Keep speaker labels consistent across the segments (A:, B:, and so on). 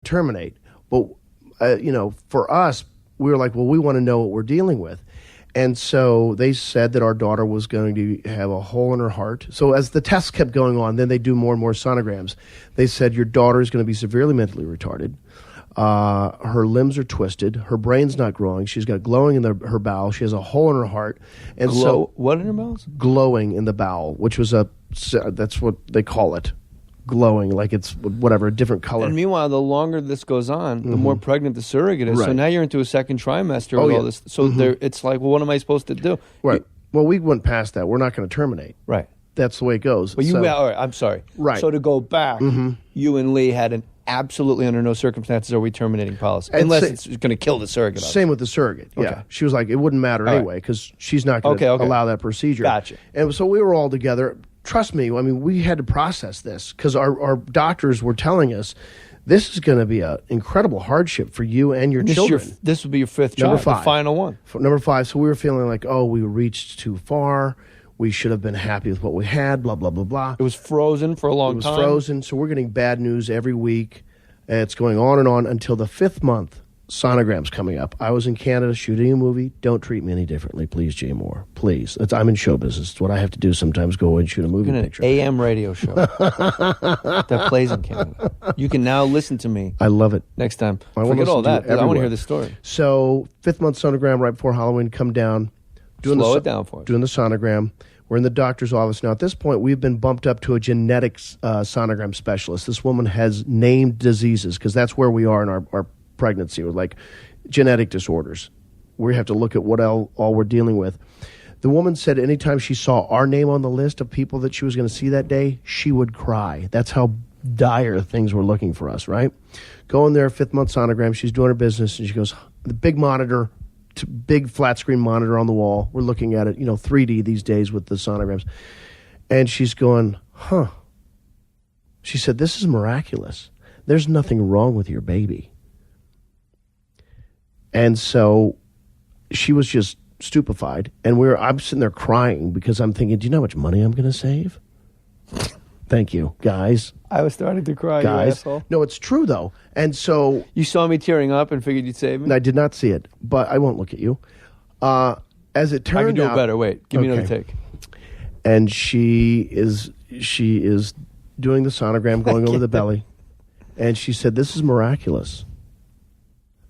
A: terminate. But, for us, we were like, well, we want to know what we're dealing with. And so they said that our daughter was going to have a hole in her heart. So as the tests kept going on, then they do more and more sonograms. They said, your daughter is going to be severely mentally retarded. Her limbs are twisted. Her brain's not growing. She's got glowing in her bowel. She has a hole in her heart. And
B: what in her bowels?
A: Glowing in the bowel, which was that's what they call it. Glowing, like it's whatever, a different color.
B: And meanwhile, the longer this goes on, the more pregnant the surrogate is.
A: Right.
B: So now you're into a second trimester with all this. So it's like, well, what am I supposed to do?
A: Right. Well, we went past that. We're not going to terminate.
B: Right.
A: That's the way it goes.
B: But all right, I'm sorry.
A: Right.
B: So to go back, you and Lee had an absolutely under no circumstances are we terminating policy. Unless it's going to kill the surrogate.
A: Same with the surrogate. Yeah.
B: Okay.
A: She was like, it wouldn't matter anyway because she's not going to allow that procedure.
B: Gotcha.
A: And so we were all together. Trust me, I mean, we had to process this because our doctors were telling us this is going to be an incredible hardship for you and your children.
B: This would be your fifth child, the final one.
A: Number 5. So we were feeling like, we reached too far. We should have been happy with what we had, blah, blah, blah, blah.
B: It was frozen for a long time.
A: It was frozen, so we're getting bad news every week. It's going on until the 5th month. Sonogram's coming up. I was in Canada shooting a movie. Don't treat me any differently, please, Jay Mohr. Please. I'm in show business. It's what I have to do sometimes, go and shoot a movie picture.
B: An AM radio show that plays in Canada. You can now listen to me.
A: I love it.
B: Next time. Forget all that. I want to hear the story.
A: So, 5th month sonogram right before Halloween, come down.
B: Slow it down for us.
A: Doing the sonogram. We're in the doctor's office. Now, at this point, we've been bumped up to a genetics sonogram specialist. This woman has named diseases because that's where we are in our pregnancy with like genetic disorders. We have to look at what all we're dealing with. The woman said anytime she saw our name on the list of people that she was going to see that day, she would cry. That's how dire things were looking for us, right? Go in there, 5th month sonogram. She's doing her business, and she goes, the big monitor, big flat screen monitor on the wall. We're looking at it, 3D these days with the sonograms. And she's going, She said, this is miraculous. There's nothing wrong with your baby. And so she was just stupefied. And I'm sitting there crying because I'm thinking, do you know how much money I'm going to save? Thank you, guys.
B: I was starting to cry,
A: guys.
B: You asshole.
A: No, it's true, though. And so...
B: You saw me tearing up and figured you'd save me?
A: I did not see it, but I won't look at you. As it turned out...
B: I can do it better. Wait, give me another take.
A: And she is doing the sonogram, going over the belly. And she said, this is miraculous.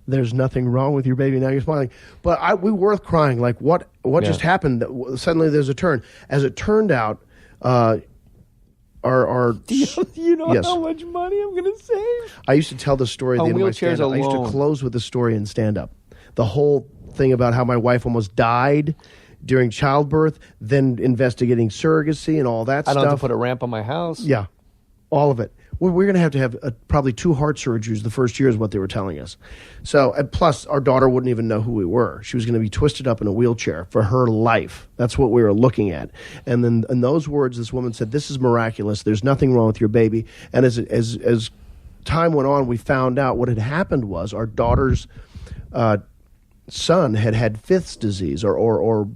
A: There's nothing wrong with your baby. Now you're smiling. But we were crying. Like, what just happened? Suddenly there's a turn. As it turned out...
B: Do you know how much money I'm going to save?
A: I used to tell the story at the end of my stand-up. I used to close with the story in stand-up. The whole thing about how my wife almost died during childbirth, then investigating surrogacy and all that stuff.
B: I don't have to put a ramp on my house.
A: Yeah, all of it. We're going to have probably 2 heart surgeries the first year is what they were telling us. So, plus, our daughter wouldn't even know who we were. She was going to be twisted up in a wheelchair for her life. That's what we were looking at. And then in those words, this woman said, this is miraculous. There's nothing wrong with your baby. And as time went on, we found out what had happened was our daughter's son had Fifth's disease or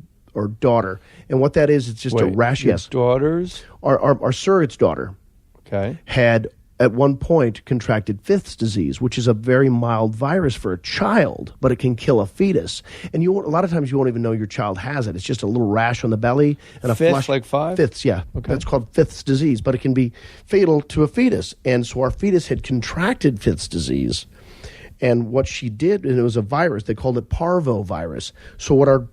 A: daughter. And what that is, it's just a rash. Yes.
B: Daughters?
A: Our surrogate's daughter.
B: Okay.
A: Had at one point contracted Fifth's disease, which is a very mild virus for a child, but it can kill a fetus. And a lot of times you won't even know your child has it. It's just a little rash on the belly and a flush.
B: Like 5?
A: Fifth's, yeah.
B: Okay.
A: That's called Fifth's disease, but it can be fatal to a fetus. And so our fetus had contracted Fifth's disease. And what she did, and it was a virus, they called it parvovirus. So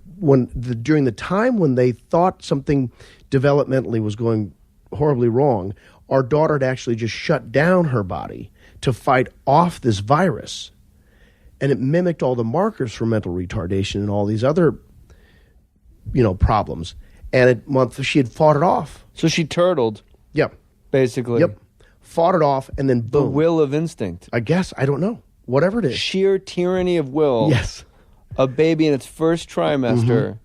A: during the time when they thought something developmentally was going horribly wrong, our daughter had actually just shut down her body to fight off this virus. And it mimicked all the markers for mental retardation and all these other, problems. And she had fought it off.
B: So she turtled.
A: Yep.
B: Basically.
A: Yep. Fought it off and then boom.
B: The will of instinct.
A: I guess. I don't know. Whatever it is.
B: Sheer tyranny of will.
A: Yes.
B: A baby in its first trimester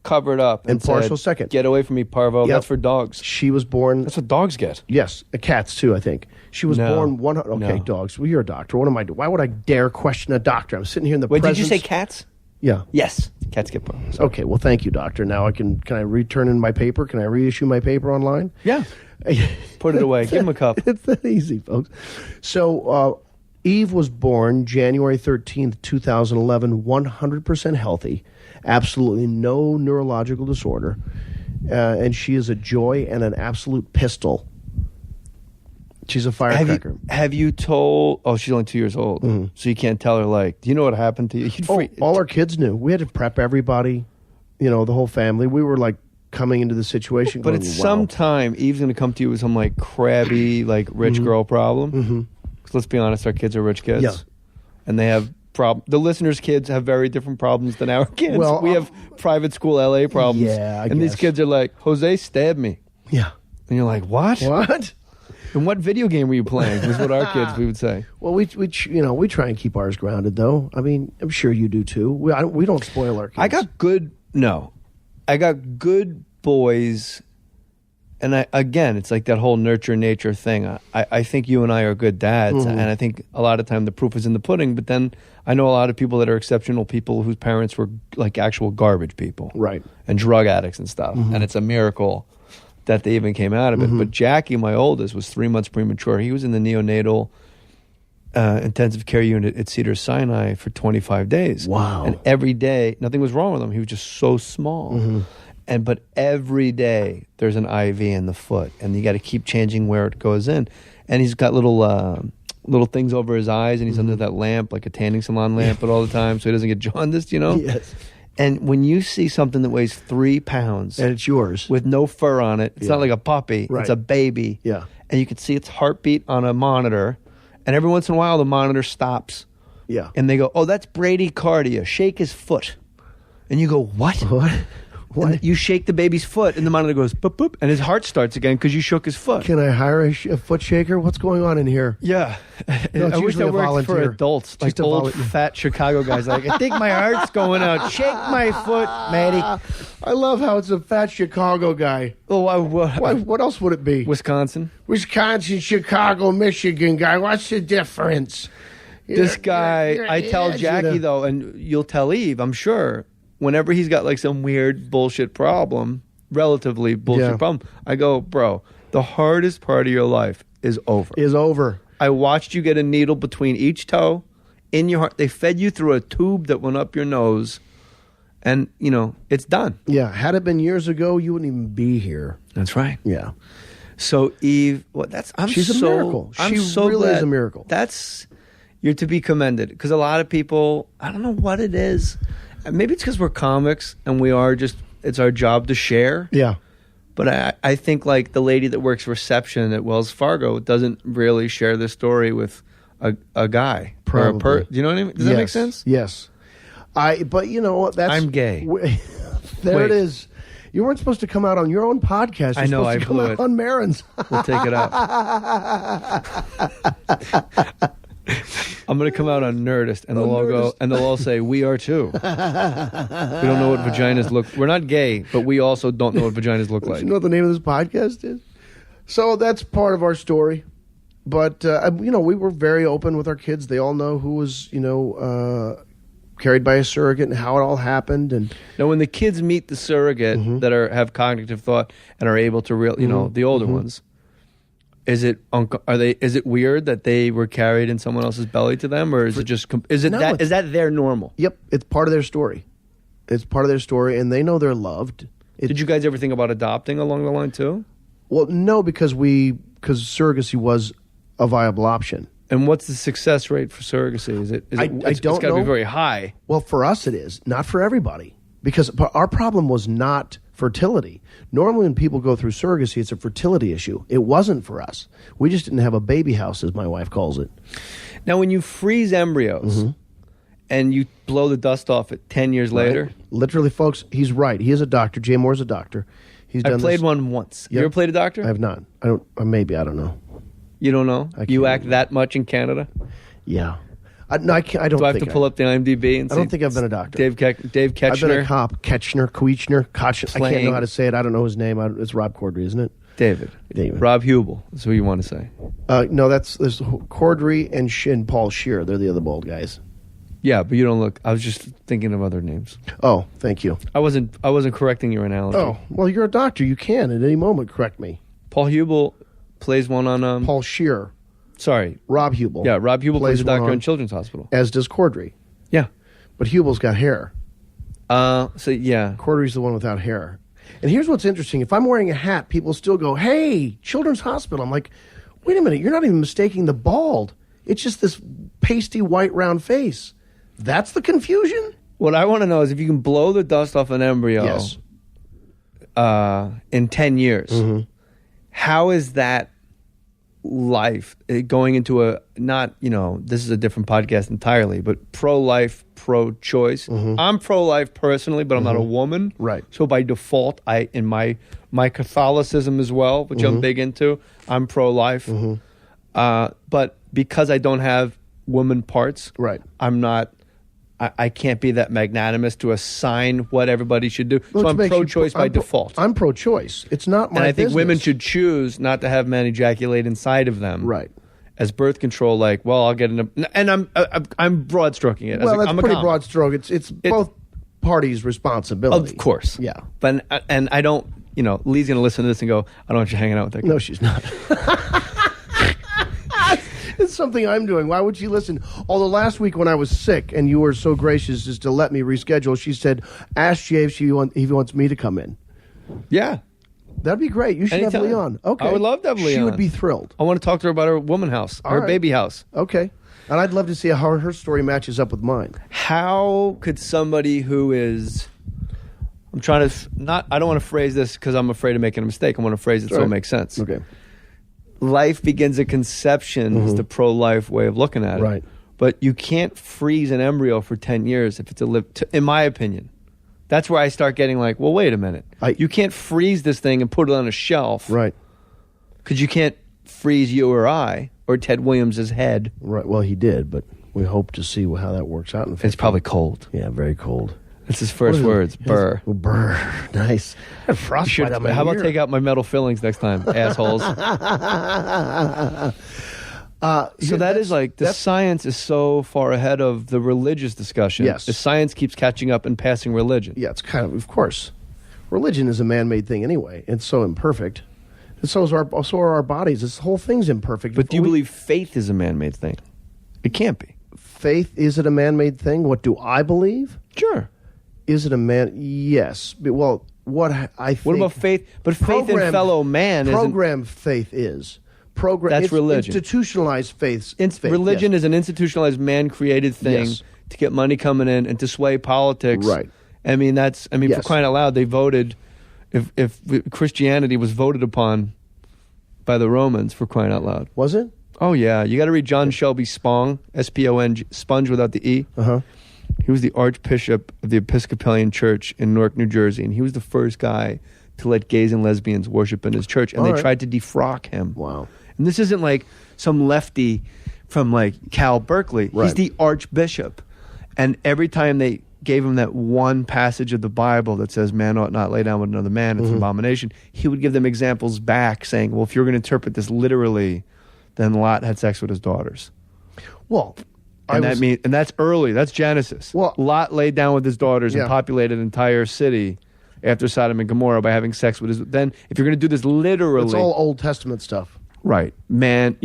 B: covered up and
A: partial
B: said,
A: second.
B: Get away from me, parvo.
A: Yep.
B: That's for dogs.
A: She was born...
B: That's what dogs get.
A: Yes. Cats, too, I think. She was born... Okay, dogs. Well, you're a doctor. What am I doing? Why would I dare question a doctor? I'm sitting here in the presence...
B: Wait, did you say cats?
A: Yeah.
B: Yes. Cats get born.
A: Okay, well, thank you, doctor. Now can I return in my paper? Can I reissue my paper online?
B: Yeah. Put it away. Give him a cup.
A: It's that easy, folks. So Eve was born January 13th, 2011, 100% healthy, absolutely no neurological disorder, and she is a joy and an absolute pistol. She's a firecracker.
B: Have you told... Oh, she's only 2 years old, so you can't tell her, like, do you know what happened to you?
A: All our kids knew. We had to prep everybody, the whole family. We were like coming into the situation
B: but
A: going,
B: it's
A: wow.
B: sometime Eve's going to come to you with some like crabby, like rich girl problem.
A: Mm-hmm.
B: Let's be honest, our kids are rich kids.
A: Yeah.
B: And they have the listeners' kids have very different problems than our kids.
A: Well,
B: we have private school LA problems.
A: Yeah,
B: and these kids are like, Jose stabbed me.
A: Yeah.
B: And you're like, what?
A: What?
B: And what video game were you playing? Is what our kids, we would say.
A: Well, we try and keep ours grounded, though. I mean, I'm sure you do too. We don't spoil our kids.
B: I got good boys, and again, it's like that whole nurture nature thing. I think you and I are good dads, and I think a lot of time the proof is in the pudding. But then I know a lot of people that are exceptional people whose parents were like actual garbage people,
A: right,
B: and drug addicts and stuff, and it's a miracle that they even came out of it. But Jackie, my oldest, was 3 months premature. He was in the neonatal intensive care unit at Cedars-Sinai for 25 days.
A: Wow.
B: And every day, nothing was wrong with him. He was just so small. But every day there's an IV in the foot, and you got to keep changing where it goes in. And he's got little things over his eyes, and he's under that lamp, like a tanning salon lamp, but all the time, so he doesn't get jaundiced,
A: Yes.
B: And when you see something that weighs 3 pounds
A: And it's yours.
B: with no fur on it, it's not like a puppy,
A: Right.
B: it's a baby.
A: Yeah.
B: And you can see its heartbeat on a monitor, and every once in a while the monitor stops.
A: Yeah.
B: And they go, oh, that's bradycardia. Shake his foot. And you go, what?
A: What?
B: And you shake the baby's foot, and the monitor goes, boop, boop, and his heart starts again because you shook his foot.
A: Can I hire a foot shaker? What's going on in here?
B: Yeah.
A: No,
B: I wish that worked for
A: volunteer.
B: adults,
A: Just
B: like
A: a
B: old,
A: volunteer.
B: fat Chicago guys. Like, I think my heart's going out. Shake my foot, Matty.
A: I love how it's a fat Chicago guy.
B: Oh,
A: What else would it be?
B: Wisconsin.
A: Wisconsin, Chicago, Michigan guy. What's the difference?
B: This guy, I tell
A: yeah,
B: Jackie, though, and you'll tell Eve, I'm sure, whenever he's got like some weird bullshit problem, relatively bullshit problem, I go, bro, the hardest part of your life is over.
A: Is over.
B: I watched you get a needle between each toe in your heart. They fed you through a tube that went up your nose, and, it's done.
A: Yeah. Had it been years ago, you wouldn't even be here.
B: That's right.
A: Yeah.
B: So Eve,
A: She's a miracle.
B: I'm
A: She
B: so
A: really
B: glad.
A: is a miracle.
B: You're to be commended, because a lot of people, I don't know what it is. Maybe it's because we're comics and it's our job to share.
A: Yeah.
B: But I think like the lady that works reception at Wells Fargo doesn't really share this story with a guy.
A: Probably.
B: Do you know what I mean? Does that make sense?
A: Yes. But you know what?
B: I'm gay.
A: There it is. You weren't supposed to come out on your own podcast. You're
B: I know,
A: supposed to come out on Marin's.
B: We'll take it out. I'm going to come out on Nerdist, and they'll all say, we are too. We don't know what vaginas look. We're not gay, but we also don't know what vaginas look like.
A: You know what the name of this podcast is? So that's part of our story. But, we were very open with our kids. They all know who was, carried by a surrogate and how it all happened. And
B: now, when the kids meet the surrogate that have cognitive thought and are able to the older ones, is it weird that they were carried in someone else's belly to them, or is that their normal?
A: Yep, it's part of their story. It's part of their story, and they know they're loved.
B: Did you guys ever think about adopting along the line too?
A: Well, no, because surrogacy was a viable option.
B: And what's the success rate for surrogacy?
A: I don't know.
B: It's got to be very high.
A: Well, for us it is, not for everybody. Because our problem was not fertility. Normally when people go through surrogacy, it's a fertility issue. It wasn't for us. We just didn't have a baby house, as my wife calls it.
B: Now, when you freeze embryos and you blow the dust off it 10 years later.
A: Literally, folks, he's right. He is a doctor. Jay Mohr's a doctor.
B: I played one once.
A: Yep.
B: You ever played a doctor?
A: I have not. I don't know.
B: You don't know? You act that much in Canada?
A: Yeah. I don't think
B: Do I have to pull up the IMDb and see?
A: I don't think I've been a doctor.
B: Dave Koechner.
A: I've been a cop. Koechner. I can't know how to say it. I don't know his name. It's Rob Corddry, isn't it?
B: David. Rob Hubel is who you want to say.
A: No, there's Corddry and Paul Scheer. They're the other bald guys.
B: Yeah, but you don't look. I was just thinking of other names.
A: Oh, thank you.
B: I wasn't correcting your analogy.
A: Oh, well, you're a doctor. You can at any moment correct me.
B: Paul Hubel plays one on
A: Paul Scheer.
B: Sorry.
A: Rob Hubel.
B: Yeah, Rob Hubel plays a
A: one
B: doctor
A: on,
B: in Children's Hospital.
A: As does Cordry.
B: Yeah.
A: But Hubel's got hair.
B: So, yeah.
A: Cordry's the one without hair. And here's what's interesting. If I'm wearing a hat, people still go, hey, Children's Hospital. I'm like, wait a minute. You're not even mistaking the bald. It's just this pasty white round face. That's the confusion?
B: What I want to know is if you can blow the dust off an embryo
A: Yes.
B: In 10 years, how is that life going into a, not, this is a different podcast entirely, but pro-life, pro-choice. I'm pro-life personally, but I'm not a woman.
A: Right.
B: So by default, in my Catholicism as well, which I'm big into, I'm pro-life. But because I don't have woman parts,
A: Right.
B: I'm not, I can't be that magnanimous to assign what everybody should do. So I'm pro-choice by default.
A: I'm pro-choice. It's not my
B: And I think
A: business.
B: women should choose not to have men ejaculate inside of them.
A: Right.
B: As birth control, like, well, I'll get in and I'm broad stroking it.
A: Well, that's
B: I'm a
A: pretty
B: comic.
A: broad stroke. It's both parties' responsibility.
B: Of course.
A: Yeah.
B: But and I don't, Lee's going to listen to this and go, I don't want you hanging out with that guy.
A: No, she's not. It's something I'm doing. Why would she listen? Although last week when I was sick and you were so gracious as to let me reschedule, she said, ask Jay if he wants me to come in.
B: Yeah.
A: That'd be great. You should
B: Anytime.
A: have Leon. Okay.
B: I would love to have
A: She
B: Leon.
A: would be thrilled.
B: I want to talk to her about her woman house, her
A: right.
B: baby house.
A: Okay. And I'd love to see how her story matches up with mine.
B: How could somebody who is, I'm trying to, I don't want to phrase this because I'm afraid of making a mistake. I want to phrase it so it makes sense.
A: Okay.
B: Life begins at conception is the pro-life way of looking at it.
A: Right.
B: But you can't freeze an embryo for 10 years if it's in my opinion. That's where I start getting like, well, wait a minute. You can't freeze this thing and put it on a shelf.
A: Right.
B: Because you can't freeze you or I or Ted Williams' head.
A: Right. Well, he did, but we hope to see how that works out.
B: It's probably cold.
A: Yeah, very cold.
B: That's his first words. Burr.
A: Oh, burr. Nice. I had frostbite on my
B: How about
A: ear.
B: take out my metal fillings next time, assholes? So that is like, the science is so far ahead of the religious discussion.
A: Yes.
B: The science keeps catching up and passing religion.
A: Yeah, it's of course. Religion is a man-made thing anyway. It's so imperfect. And so are our bodies. This whole thing's imperfect.
B: But do you believe faith is a man-made thing? It can't be.
A: Faith, is it a man-made thing? What do I believe?
B: Sure.
A: Is it a man? Yes. Well, what I think...
B: What about faith? But faith in fellow man isn't...
A: Programmed faith is.
B: That's religion.
A: Institutionalized faith.
B: Religion is an institutionalized man-created thing to get money coming in and to sway politics.
A: Right.
B: I mean, for crying out loud, they voted... If Christianity was voted upon by the Romans, for crying out loud.
A: Was it?
B: Oh, yeah. You got to read John Shelby Spong, S-P-O-N, Sponge without the E.
A: Uh-huh.
B: He was the Archbishop of the Episcopalian Church in Newark, New Jersey, and he was the first guy to let gays and lesbians worship in his church, and they tried to defrock him.
A: Wow.
B: And this isn't like some lefty from like Cal Berkeley.
A: Right.
B: He's the Archbishop. And every time they gave him that one passage of the Bible that says man ought not lay down with another man, it's an abomination, he would give them examples back saying, well, if you're going to interpret this literally, then Lot had sex with his daughters.
A: Well...
B: And that's early. That's Genesis.
A: Well,
B: Lot laid down with his daughters and populated an entire city after Sodom and Gomorrah by having sex with his... Then, if you're going to do this literally...
A: It's all Old Testament stuff.
B: Right. Man,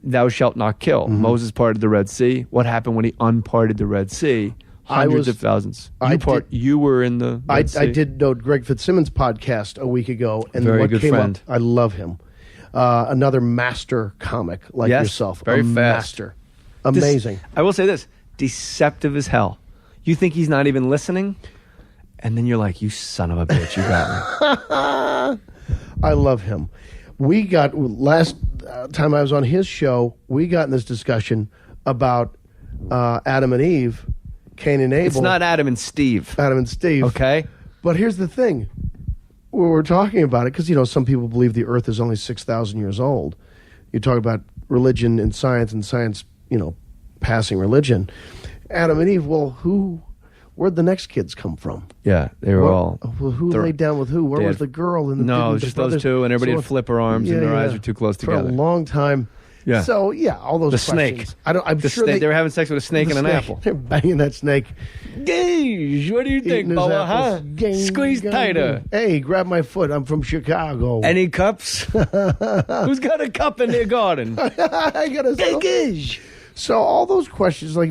B: thou shalt not kill. Moses parted the Red Sea. What happened when he unparted the Red Sea? Hundreds of thousands. You were in the Red Sea.
A: I did know Greg Fitzsimmons' podcast a week ago. And
B: Very
A: what
B: good
A: came
B: friend.
A: Up, I love him. Another master comic like yourself.
B: Very fast.
A: Master. Amazing.
B: I will say this. Deceptive as hell. You think he's not even listening? And then you're like, you son of a bitch, you got me.
A: I love him. We got, last time I was on his show, we got in this discussion about Adam and Eve, Cain and Abel.
B: It's not Adam and Steve.
A: Adam and Steve.
B: Okay.
A: But here's the thing. We were talking about it because, some people believe the earth is only 6,000 years old. You talk about religion and science passing religion. Adam and Eve, well, where'd the next kids come from?
B: Yeah, they were all...
A: Well, who laid down with who? Where was the girl?
B: No, it was just those two, and everybody had flipper arms, and their eyes were too close together.
A: For a long time,
B: Yeah.
A: So yeah, all those
B: The
A: questions.
B: snake.
A: I'm sure
B: They were having sex with a snake and an
A: snake.
B: apple.
A: They're banging that snake.
B: Gage, what do you think,
A: Eating his
B: Boa?
A: apples.
B: Huh?
A: Gang,
B: Squeeze
A: gang,
B: tighter.
A: gang. Hey, grab my foot. I'm from Chicago.
B: Any cups? Who's got a cup in their garden?
A: I gotta.
B: Gage.
A: So all those questions, like if you